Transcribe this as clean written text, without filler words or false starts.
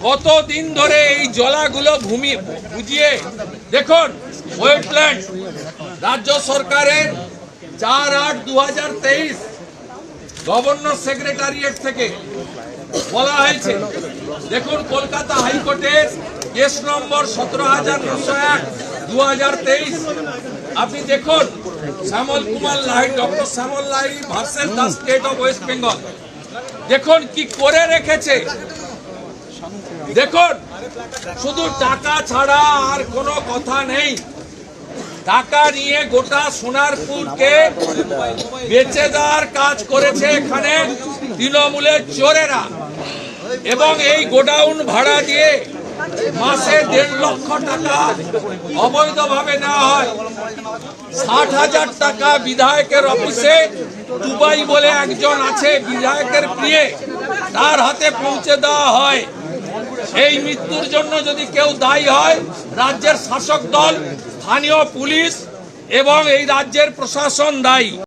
কতদিন ধরে এই জলাগুলো ভূমি বুঝিয়ে দেখুন ওয়েটল্যান্ড রাজ্য সরকারের 4/8/2023 গভর্নর সেক্রেটারিয়েট থেকে বলা হয়েছে। দেখুন কলকাতা হাইকোর্টের কেস নম্বর 17,901/2023। আপনি দেখুন Shyamal Kumar Lahiri, doctor Shyamal Lahiri versus the state of West Bengal. দেখুন কি করে রেখেছে। দেখুন শুধু টাকা ছাড়া আর কোনো কথা নেই। টাকা নিয়ে গোটা সোনারপুরকে বেচে দেওয়ার কাজ করেছে এখানে তৃণমূলের চোরেরা, এবং এই গোডাউন ভাড়া দিয়ে মাসে 1.5 লক্ষ টাকা অবৈধভাবে নেওয়া হয়। 60,000 টাকা বিধায়কের অফিসে দুবাই বলে একজন আছে বিধায়কের প্রিয়ে, তার হাতে পৌঁছে দেওয়া হয়। এই মৃত্যুর জন্য যদি কেউ দায়ী হয়, রাজ্যের শাসক দল, স্থানীয় পুলিশ এবং এই রাজ্যের প্রশাসন দায়ী।